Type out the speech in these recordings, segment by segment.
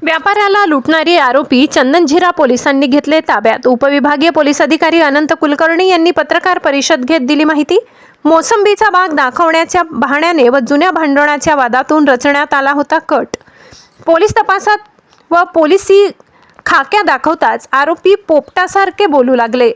व्यापाऱ्याला लुटणारी आरोपी चंदनझिरा पोलिसांनी घेतले ताब्यात। उपविभागीय पोलीस अधिकारी अनंत कुलकर्णी यांनी पत्रकार परिषद घेत दिली माहिती। मोसंबीचा बाग दाखवण्याच्या बहाण्याने व जुन्या भांडणाच्या वादातून रचण्यात आला होता कट। पोलीस तपासात व पोलिसी खाक्या दाखवताच आरोपी पोपटासारखे बोलू लागले।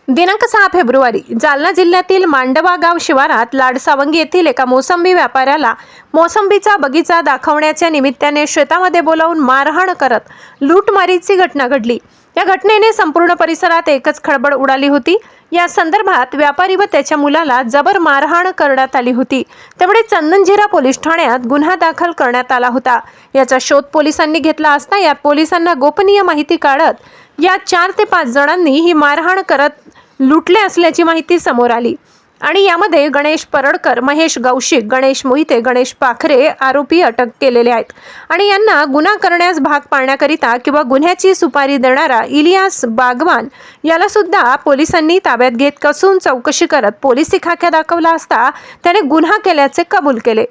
दिनांक 6 फेब्रुवारी जालना जिल्ह्यातील मांडवा गाव शिवारात लाडसावंगी येथील एका मोसंबी व्यापाऱ्याला मोसंबीचा बगीचा दाखवण्याच्या निमित्ताने शेतामध्ये बोलावून मारहाण करत लूटमारीची घटना घडली। या घटनेने संपूर्ण परिसरात एकच खळबळ उडाली होती। या संदर्भात व्यापारी व त्याच्या मुलाला जबर मारहाण करण्यात आली होती। त्यामुळे चंदनझिरा पोलीस ठाण्यात गुन्हा दाखल करण्यात आला होता। याचा शोध पोलिसांनी घेतला असता यात पोलिसांना गोपनीय माहिती काढत या 4 ते 5 जणांनी ही मारहाण करत लुटले असल्याची माहिती समोर आली आणि यामध्ये गणेश परडकर, महेश गौशिक, गणेश मोहिते, गणेश पाखरे आरोपी अटक केलेले आहेत आणि यांना गुन्हा करण्यास भाग पाडण्याकरिता किंवा गुन्ह्याची सुपारी देणारा इलियास बागवान याला सुद्धा पोलिसांनी ताब्यात घेत कसून चौकशी करत पोलिसी खाक्या दाखवला असता त्याने गुन्हा केल्याचे कबूल केले।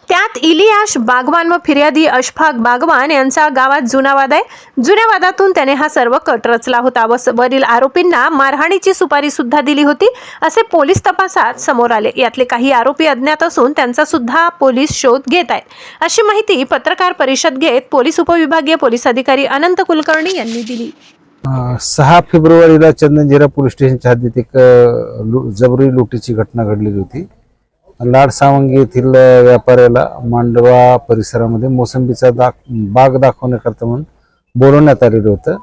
त्यात इलियास बागवान व फिर्यादी अशफाक बागवान यांचा गावात जुना वाद आहे। जुन्या वादातून त्याने हा सर्व कट रचला होता व वरील आरोपींना मारहाणीची सुपारी सुद्धा दिली होती असे पोलीस तपासात समोर आले। यातले काही आरोपी अज्ञात असून त्यांचा सुद्धा पोलीस शोध घेत आहेत अशी माहिती पत्रकार परिषद घेत पोलीस उपविभागीय पोलीस अधिकारी अनंत कुलकर्णी यांनी दिली। 6 फेब्रुवारीला चंदनझिरा पोलीस स्टेशनच्या हद्दीत एक जबरी लुटीची घटना घडलेली होती। लाडसावंगी येथील व्यापाऱ्याला मांडवा परिसरामध्ये मोसंबीचा बाग दाखवण्याकरता म्हणून बोलवण्यात आलेलं होतं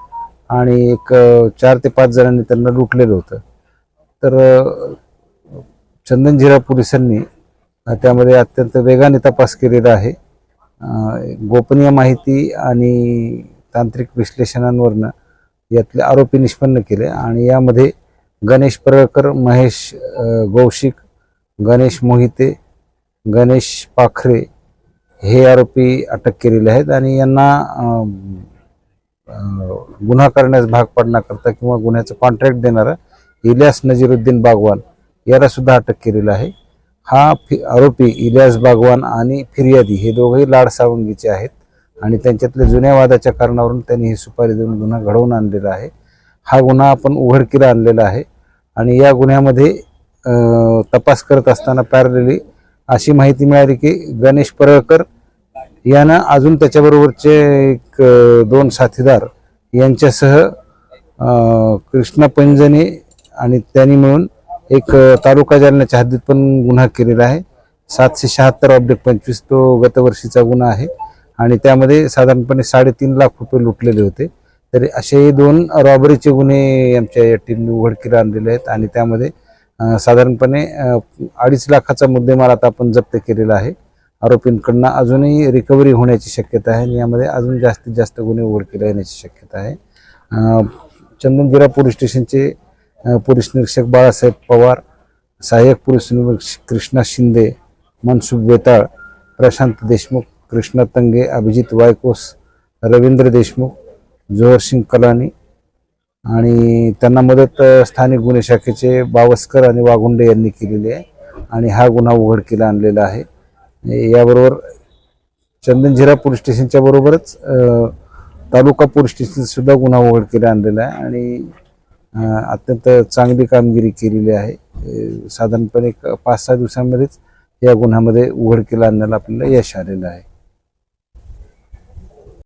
आणि एक 4 ते 5 जणांनी त्यांना लुटलेलं होतं। तर चंदनझिरा पोलिसांनी त्यामध्ये अत्यंत वेगाने तपास केलेला आहे। गोपनीय माहिती आणि तांत्रिक विश्लेषणांवरनं यातले आरोपी निष्पन्न केले आणि यामध्ये गणेश परळकर, महेश गौशिक, गणेश मोहिते, गणेश पाखरे हे आरोपी अटक केलेले आहेत आणि यांना गुन्हा करण्यास भाग पाडण्याकरता किंवा गुन्ह्याचं कॉन्ट्रॅक्ट देणारा इलियास नजीरुद्दीन बागवान याला सुद्धा अटक केलेला आहे। हा आरोपी इलियास बागवान आणि फिर्यादी हे दोघेही लाडसावंगीचे आहेत आणि त्यांच्यातल्या जुन्या वादाच्या कारणावरून त्यांनी ही सुपारी देऊन गुन्हा घडवून आणलेला आहे। हा गुन्हा आपण उघडकीला आणलेला आहे आणि या गुन्ह्यामध्ये तपास करत असताना पॅरलली अशी माहिती मिळाली की गणेश परळकर यानं अजून त्याच्याबरोबरचे एक 2 साथीदार यांच्यासह कृष्णा पंजने आणि त्यांनी मिळून एक तालुका जालन्याच्या हद्दीत पण गुन्हा केलेला आहे। 776/25 तो गतवर्षीचा गुन्हा आहे आणि त्यामध्ये साधारणपणे 3.5 लाख रुपये लुटलेले होते। तरी असे 2 रॉबरीचे गुन्हे आमच्या या टीमने उघडकीला आणलेले आहेत आणि त्यामध्ये साधारणपणे 2.5 लाखाचा मुद्देमाल आता आपण जप्त केलेला आहे। आरोपींकडून अजूनही रिकव्हरी होण्याची शक्यता आहे आणि यामध्ये अजून जास्तीत जास्त गुन्हे उघडकीला येण्याची शक्यता आहे। चंदनझिरा पोलीस स्टेशनचे पोलीस निरीक्षक बाळासाहेब पवार, सहाय्यक पोलीस निरीक्षक कृष्णा शिंदे, मनसुख वेताळ, प्रशांत देशमुख, कृष्णा तंगे, अभिजित वायकोस, रवींद्र देशमुख, जोहरसिंग कलानी आणि त्यांना मदत स्थानिक गुन्हे शाखेचे बावस्कर आणि वाघुंडे यांनी केलेली आहे आणि हा गुन्हा उघडकीला आणलेला आहे। याबरोबर चंदनझिरा पोलीस स्टेशनच्या बरोबरच तालुका पोलीस स्टेशन सुद्धा गुन्हा उघडकीला आणलेला आहे आणि अत्यंत चांगली कामगिरी केलेली आहे। साधारणपणे 5-6 दिवसांमध्येच या गुन्ह्यामध्ये उघडकीला आणण्याला आपल्याला यश आलेलं आहे।